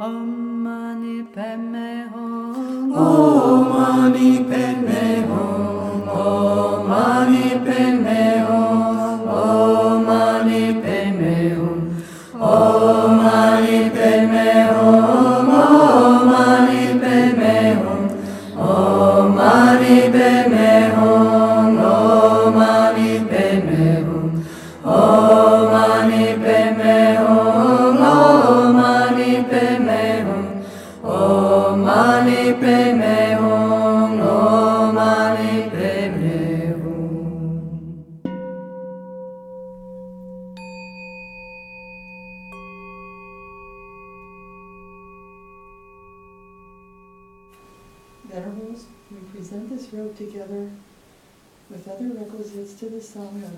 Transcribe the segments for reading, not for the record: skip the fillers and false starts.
Om Mani Padme Hum. Om Mani Padme Hum. Om Mani Padme Hum. Om Mani Padme Hum. Om Mani Padme Hum. Om Mani Padme Hum. Om Mani Padme Hum. Om Mani Padme Hum. Om Mani Padme Hum. Om Mani Padme Hum. Om Mani Padme Hum. Om Mani Padme Hum. Venerables, we present this robe together with other requisites to the Sangha.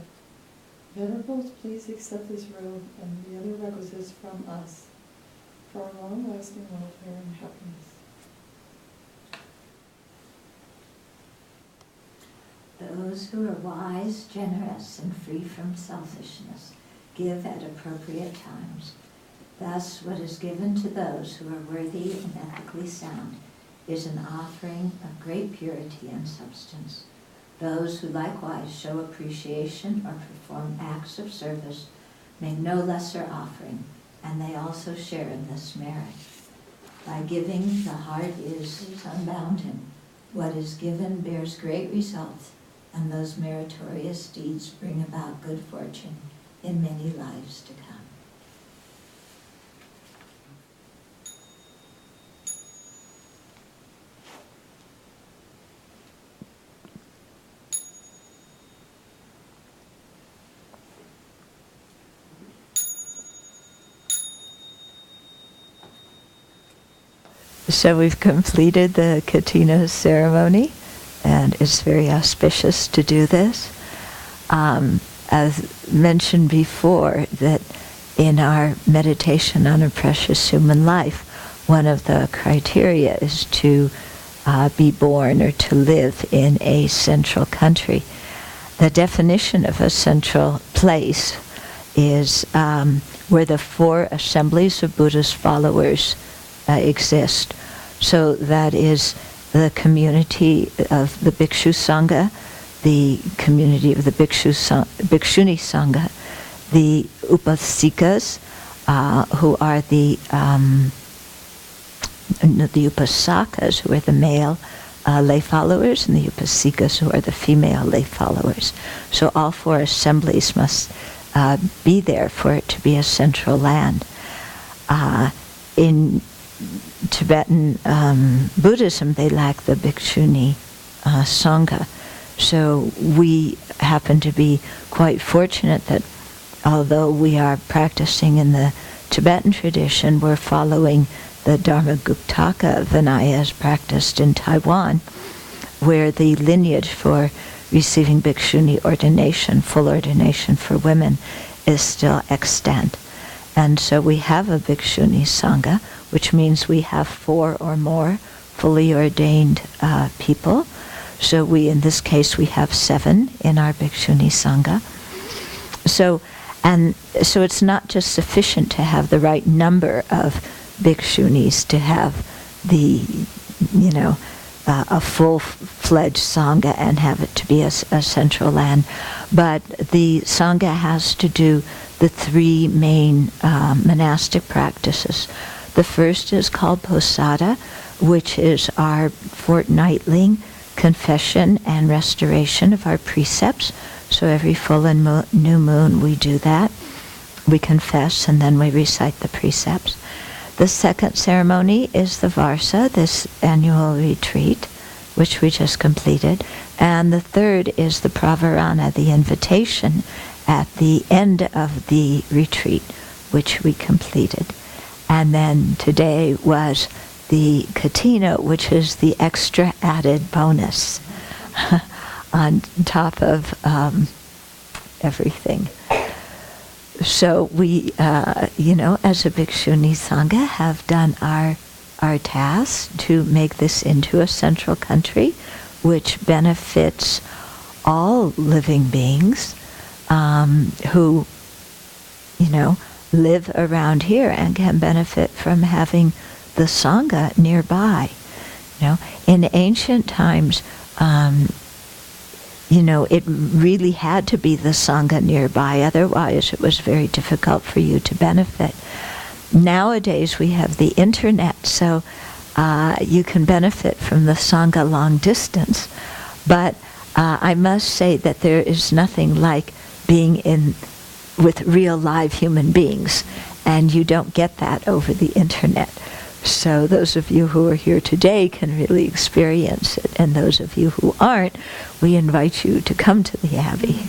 Venerables, please accept this robe and the other requisites from us for our long-lasting welfare and happiness. Those who are wise, generous, and free from selfishness give at appropriate times. Thus, what is given to those who are worthy and ethically sound is an offering of great purity and substance. Those who likewise show appreciation or perform acts of service make no lesser offering, and they also share in this merit. By giving, the heart is unbounded. What is given bears great results, and those meritorious deeds bring about good fortune in many lives to come. So we've completed the Kathina ceremony, and it's very auspicious to do this. As mentioned before, that in our meditation on a precious human life, one of the criteria is to be born or to live in a central country. The definition of a central place is where the 4 assemblies of Buddhist followers exist. So that is the community of the Bhikshu Sangha, the community of the Bhikshuni Sangha, the Upasikas, who are the Upasakas, who are the male lay followers, and the Upasikas, who are the female lay followers. So all 4 assemblies must be there for it to be a central land. In Tibetan Buddhism, they lack the Bhikshuni Sangha. So we happen to be quite fortunate that although we are practicing in the Tibetan tradition, we're following the Dharma-Guptaka Vinaya practiced in Taiwan, where the lineage for receiving Bhikshuni ordination, full ordination for women, is still extant. And so we have a Bhikshuni Sangha, which means we have 4 or more fully ordained people. So in this case, we have 7 in our Bhikshuni Sangha. So it's not just sufficient to have the right number of Bhikshunis to have a full-fledged Sangha and have it to be a central land. But the Sangha has to do the 3 main monastic practices. The first is called Posada, which is our fortnightly confession and restoration of our precepts. So every full and new moon we do that. We confess and then we recite the precepts. The second ceremony is the Varsa, this annual retreat, which we just completed. And the third is the Pravarana, the invitation at the end of the retreat, which we completed. And then today was the Kathina, which is the extra added bonus on top of everything. So we, as a Bhikshuni Sangha, have done our task to make this into a central country, which benefits all living beings who, live around here and can benefit from having the Sangha nearby. In ancient times, it really had to be the Sangha nearby, otherwise it was very difficult for you to benefit. Nowadays we have the internet, so you can benefit from the Sangha long distance. But I must say that there is nothing like being with real live human beings, and you don't get that over the internet. So those of you who are here today can really experience it, and those of you who aren't, we invite you to come to the Abbey.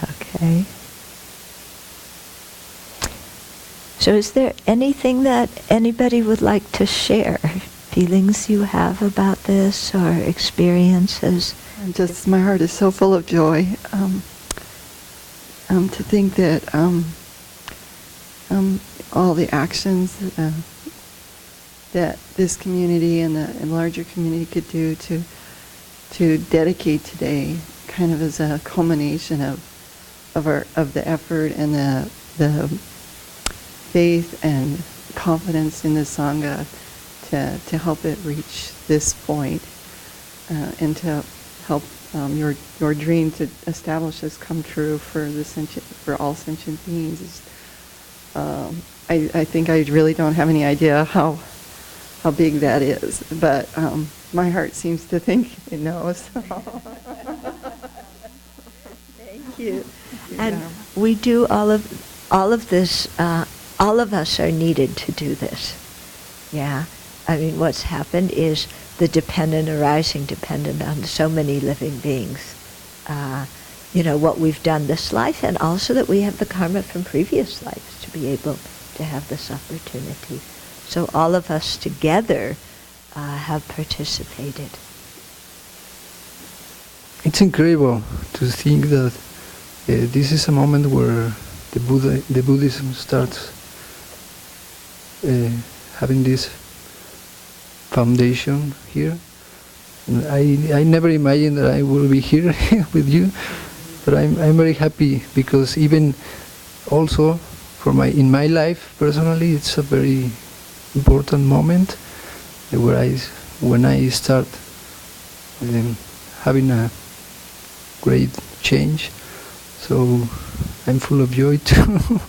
Okay. So is there anything that anybody would like to share? Feelings you have about this or experiences? And just my heart is so full of joy to think that all the actions that this community and the larger community could do to dedicate today, kind of as a culmination of the effort and the faith and confidence in the Sangha to help it reach this point, and to help your dream to establish this come true for all sentient beings. I think I really don't have any idea how big that is, but my heart seems to think it knows. Thank you. And we do all of this. All of us are needed to do this. Yeah. I mean, what's happened is the dependent on so many living beings. What we've done this life, and also that we have the karma from previous lives to be able to have this opportunity. So all of us together have participated. It's incredible to think that this is a moment where the Buddhism starts having this foundation here. And I never imagined that I will be here with you, but I'm very happy, because even also in my life personally, it's a very important moment when I start having a great change. So I'm full of joy too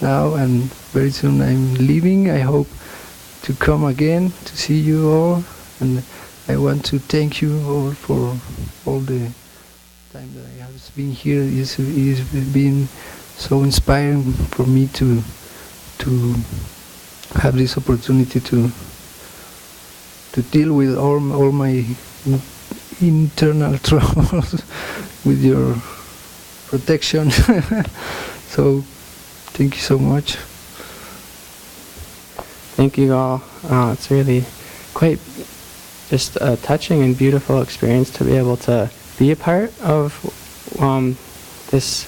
now, and very soon I'm leaving. I hope to come again to see you all, and I want to thank you all for all the time that I have been here. It's been so inspiring for me to have this opportunity to deal with all my internal troubles with your protection. So thank you so much. Thank you all. It's really quite just a touching and beautiful experience to be able to be a part of this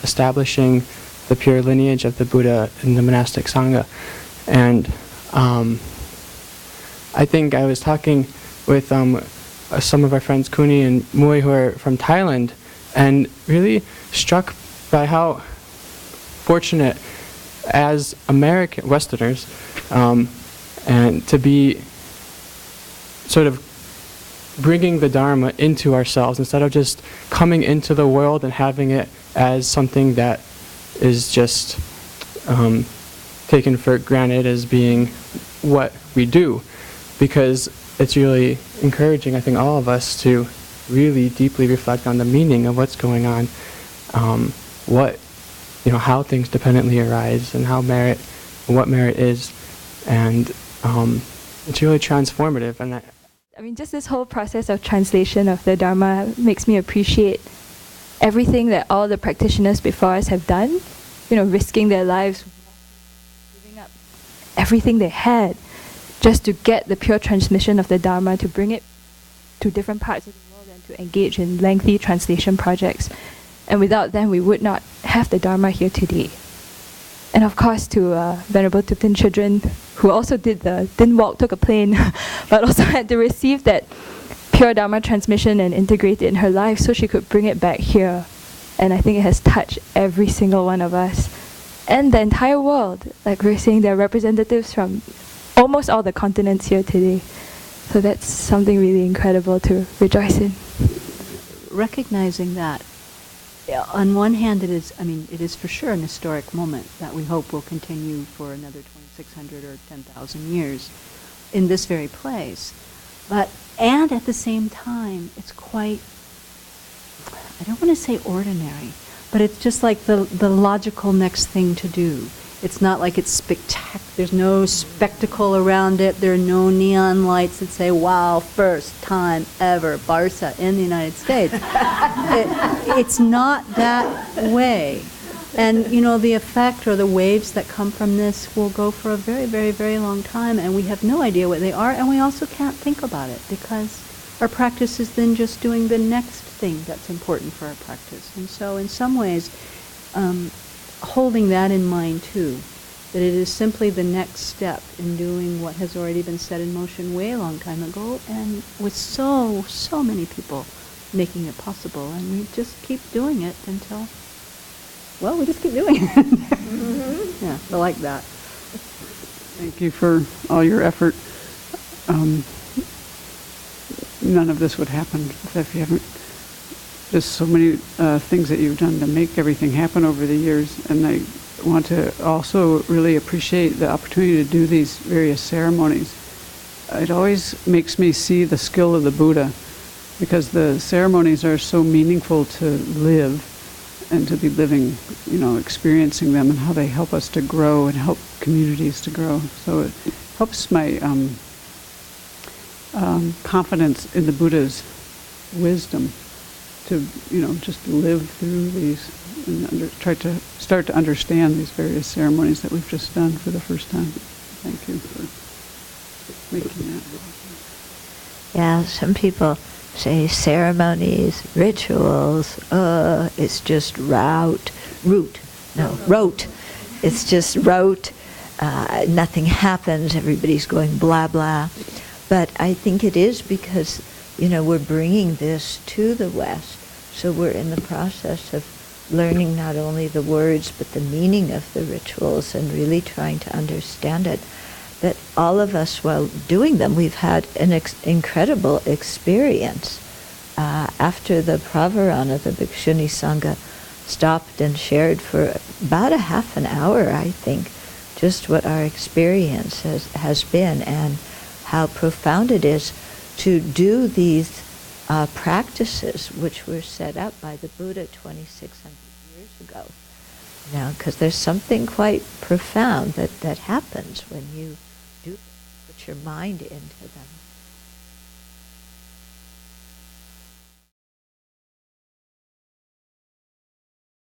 establishing the pure lineage of the Buddha in the monastic Sangha. And I think I was talking with some of our friends Kuni and Mui, who are from Thailand, and really struck by how fortunate as American Westerners, and to be sort of bringing the Dharma into ourselves instead of just coming into the world and having it as something that is just taken for granted as being what we do, because it's really encouraging, I think, all of us to really deeply reflect on the meaning of what's going on, how things dependently arise, and what merit is, and it's really transformative. And I mean, just this whole process of translation of the Dharma makes me appreciate everything that all the practitioners before us have done, risking their lives, giving up everything they had just to get the pure transmission of the Dharma, to bring it to different parts of the world and to engage in lengthy translation projects. And without them, we would not have the Dharma here today. And of course, to Venerable Thupten Children, who also didn't walk, took a plane, but also had to receive that pure Dharma transmission and integrate it in her life so she could bring it back here. And I think it has touched every single one of us. and the entire world. Like we're seeing there are representatives from almost all the continents here today. So that's something really incredible to rejoice in. Recognizing that, on one hand, it is for sure an historic moment that we hope will continue for another 2,600 or 10,000 years in this very place. And at the same time, it's quite, I don't want to say ordinary, but it's just like the logical next thing to do. It's not like it's spectacular. There's no spectacle around it. There are no neon lights that say, wow, first time ever Barca in the United States. It's not that way. And, the effect or the waves that come from this will go for a very, very, very long time, and we have no idea what they are, and we also can't think about it because our practice is then just doing the next thing that's important for our practice. And so in some ways, holding that in mind too, that it is simply the next step in doing what has already been set in motion way a long time ago, and with so many people making it possible, and we just keep doing it until, well, we just keep doing it. Mm-hmm. Yeah, I like that. Thank you for all your effort. None of this would happen if you haven't. There's so many things that you've done to make everything happen over the years, and I want to also really appreciate the opportunity to do these various ceremonies. It always makes me see the skill of the Buddha, because the ceremonies are so meaningful to live and to be living, experiencing them, and how they help us to grow and help communities to grow. So it helps my confidence in the Buddha's wisdom to, just live through these and start to understand these various ceremonies that we've just done for the first time. Thank you for making that. Yeah, some people say ceremonies, rituals, it's just rote. It's just rote. Nothing happens. Everybody's going blah, blah. But I think it is because, we're bringing this to the West. So we're in the process of learning not only the words, but the meaning of the rituals and really trying to understand it. That all of us, while doing them, we've had an incredible experience. After the Pravarana, the Bhikshuni Sangha stopped and shared for about a half an hour, I think, just what our experience has been and how profound it is to do these practices which were set up by the Buddha 2,600 years ago. Because there's something quite profound that happens when you do put your mind into them.